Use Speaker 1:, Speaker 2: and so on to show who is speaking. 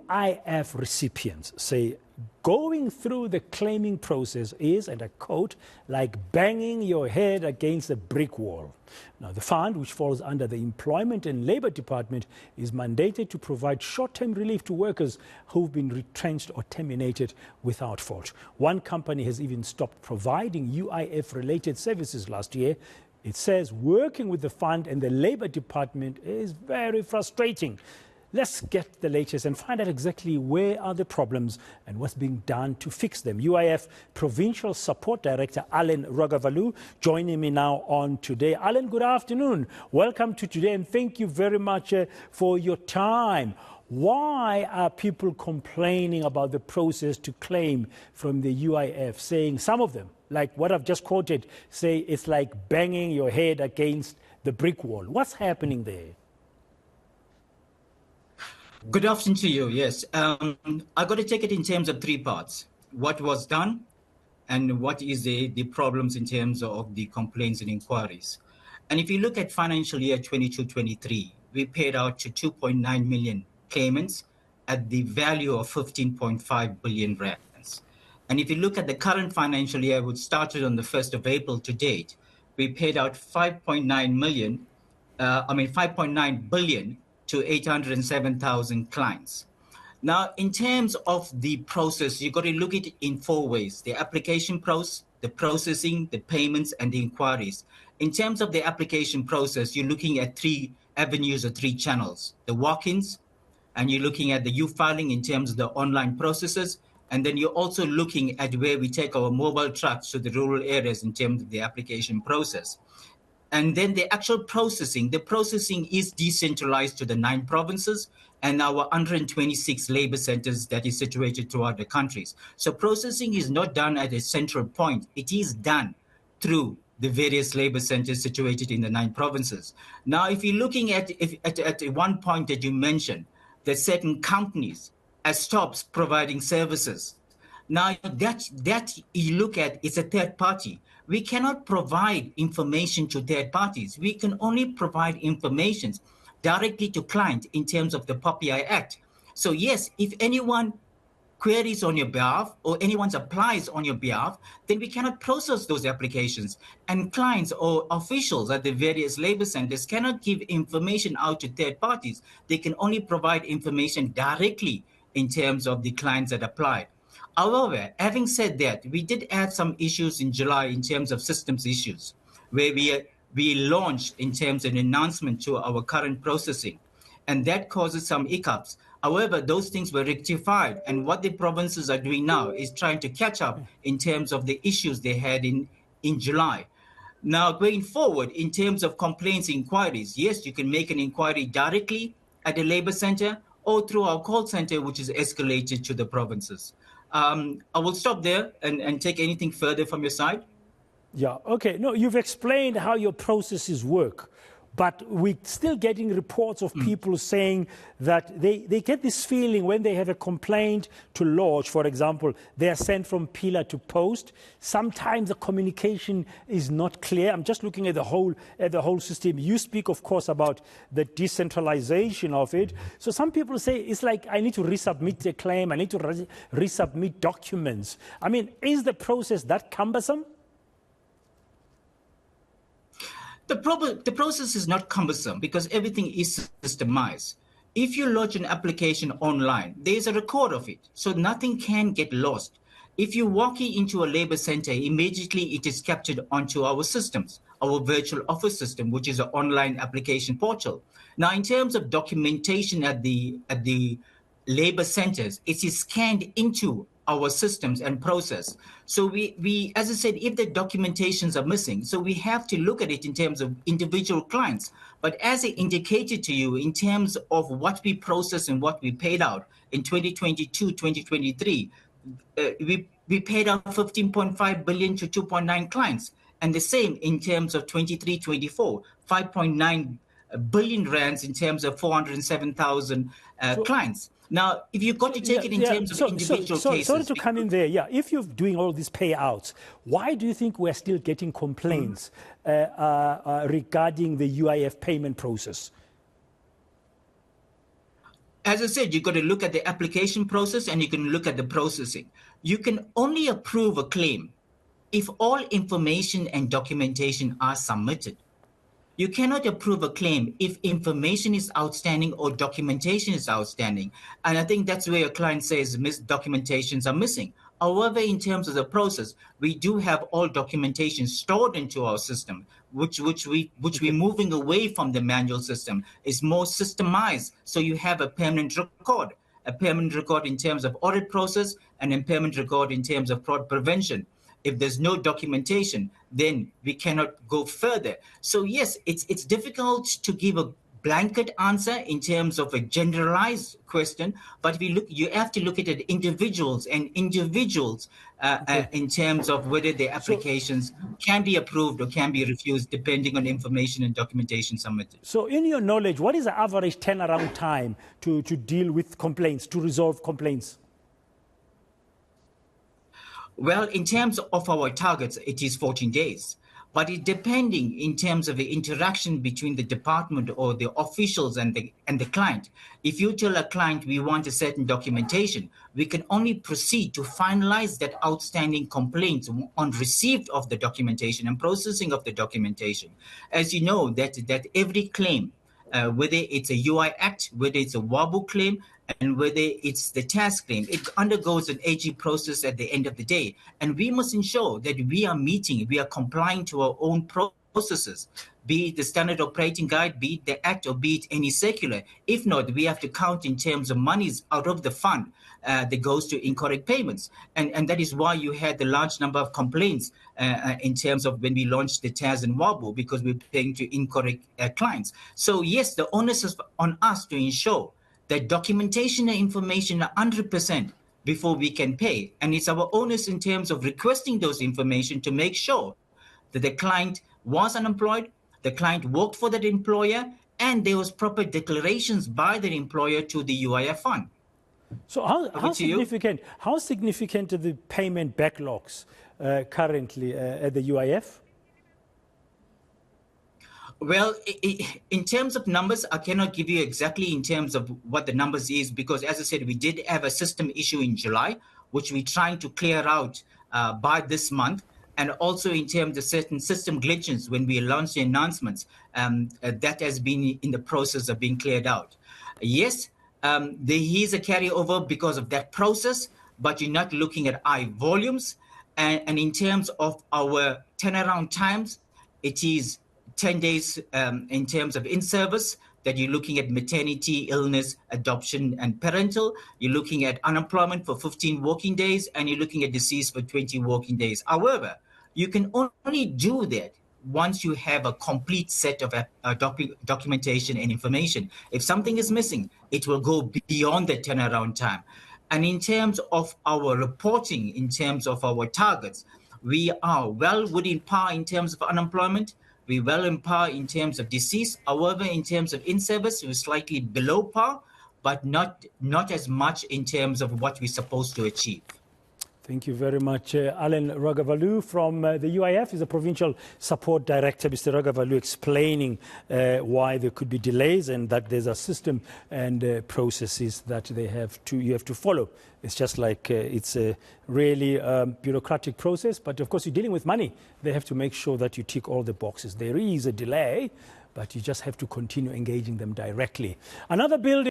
Speaker 1: UIF recipients say going through the claiming process is, and I quote, like banging your head against a brick wall. Now, the fund, which falls under the Employment and Labour Department, is mandated to provide short-term relief to workers who've been retrenched or terminated without fault. One company has even stopped providing UIF-related services last year. It says working with the fund and the Labour Department is very frustrating. Let's get the latest and find out exactly where are the problems and what's being done to fix them. UIF Provincial Support Director Allan Ragavaloo joining me now on Today. Allan, good afternoon. Welcome to Today and thank you very much for your time. Why are people complaining about the process to claim from the UIF, saying some of them, like what I've just quoted, say it's like banging your head against the brick wall? What's happening there?
Speaker 2: Good afternoon to you. Yes, I got to take it in terms of three parts: what was done, and what is the problems in terms of the complaints and inquiries. And if you look at financial year 22-23, we paid out to 2.9 million claimants at the value of 15.5 billion rands. And if you look at the current financial year, which started on the 1st of April to date, we paid out 5.9 billion to 807,000 clients. Now, in terms of the process, you've got to look at it in four ways: the application process, the processing, the payments, and the inquiries. In terms of the application process, you're looking at three avenues or three channels: the walk-ins, and you're looking at the U-filing in terms of the online processes, and then you're also looking at where we take our mobile trucks to the rural areas in terms of the application process. And then the actual processing, the processing is decentralized to the 9 provinces and our 126 labor centers that is situated throughout the countries. So processing is not done at a central point. It is done through the various labor centers situated in the 9 provinces. Now, if you're looking at one point that you mentioned, that certain companies stops providing services. Now, that you look at, it's a third party. We cannot provide information to third parties. We can only provide information directly to client in terms of the POPI Act. So yes, if anyone queries on your behalf or anyone applies on your behalf, then we cannot process those applications. And clients or officials at the various labor centers cannot give information out to third parties. They can only provide information directly in terms of the clients that applied. However, having said that, we did have some issues in July in terms of systems issues, where we launched in terms of an announcement to our current processing, and that causes some hiccups. However, those things were rectified, and what the provinces are doing now is trying to catch up in terms of the issues they had in July. Now, going forward, in terms of complaints, inquiries, yes, you can make an inquiry directly at the labor center or through our call center, which is escalated to the provinces. I will stop there and take anything further from your side.
Speaker 1: Yeah, okay. No, you've explained how your processes work, but we're still getting reports of people saying that they get this feeling when they have a complaint to lodge, for example, they are sent from pillar to post. Sometimes the communication is not clear. I'm just looking at the whole system. You speak, of course, about the decentralization of it. So some people say it's like I need to resubmit the claim, I need to resubmit documents. I mean, is the process that cumbersome?
Speaker 2: The process is not cumbersome because everything is systemized. If you lodge an application online, there is a record of it, so nothing can get lost. If you walk into a labor center, immediately it is captured onto our systems, our virtual office system, which is an online application portal. Now, in terms of documentation at the labor centers, it is scanned into our systems and process. So we, as I said, if the documentations are missing, so we have to look at it in terms of individual clients. But as I indicated to you, in terms of what we processed and what we paid out in 2022, 2023, we paid out 15.5 billion to 2.9 clients. And the same in terms of 23-24, 5.9 billion rands in terms of 407,000 clients. Now, if you've got to take it in terms of individual cases...
Speaker 1: Sorry to come in there. Yeah, if you're doing all these payouts, why do you think we're still getting complaints regarding the UIF payment process?
Speaker 2: as I said, you've got to look at the application process and you can look at the processing. You can only approve a claim if all information and documentation are submitted. You cannot approve a claim if information is outstanding or documentation is outstanding. And I think that's where a client says documentations are missing. However, in terms of the process, we do have all documentation stored into our system, which we're moving away from the manual system. It's more systemized, so you have a permanent record in terms of audit process and a permanent record in terms of fraud prevention. If there's no documentation, then we cannot go further. So yes, it's difficult to give a blanket answer in terms of a generalized question, but you have to look at it individuals in terms of whether the applications can be approved or can be refused depending on information and documentation submitted.
Speaker 1: So in your knowledge, what is the average turnaround time to deal with complaints, to resolve complaints?
Speaker 2: Well, in terms of our targets, it is 14 days. But it depending in terms of the interaction between the department or the officials and the client. If you tell a client we want a certain documentation, we can only proceed to finalize that outstanding complaint on receipt of the documentation and processing of the documentation. As you know, that every claim, whether it's a UI Act, whether it's a WABU claim, and whether it's the task claim, it undergoes an AG process at the end of the day. And we must ensure that we are complying to our own processes, be it the standard operating guide, be it the act, or be it any circular. If not, we have to count in terms of monies out of the fund that goes to incorrect payments. And that is why you had the large number of complaints in terms of when we launched the TAS and WABU, because we're paying to incorrect clients. So yes, the onus is on us to ensure that documentation and information are 100% before we can pay. And it's our onus in terms of requesting those information to make sure that the client was unemployed, the client worked for that employer, and there was proper declarations by the employer to the UIF fund.
Speaker 1: So how significant are the payment backlogs currently at the UIF?
Speaker 2: Well, in terms of numbers, I cannot give you exactly in terms of what the numbers is, because as I said, we did have a system issue in July, which we're trying to clear out by this month. And also in terms of certain system glitches when we launched the announcements, that has been in the process of being cleared out. Yes, there is a carryover because of that process, but you're not looking at high volumes. And in terms of our turnaround times, it is 10 days in terms of in-service, that you're looking at maternity, illness, adoption, and parental. You're looking at unemployment for 15 working days, and you're looking at deceased for 20 working days. However, you can only do that once you have a complete set of documentation and information. If something is missing, it will go beyond the turnaround time. And in terms of our reporting, in terms of our targets, we are well within par in terms of unemployment. We're well in par in terms of deceased. However, in terms of in-service, we're slightly below par, but not as much in terms of what we're supposed to achieve.
Speaker 1: Thank you very much. Allan Ragavaloo from the UIF is the Provincial Support Director. Mr. Ragavaloo explaining why there could be delays and that there's a system and processes that you have to follow. It's just like it's a really bureaucratic process, but of course you're dealing with money. They have to make sure that you tick all the boxes. There is a delay, but you just have to continue engaging them directly. Another building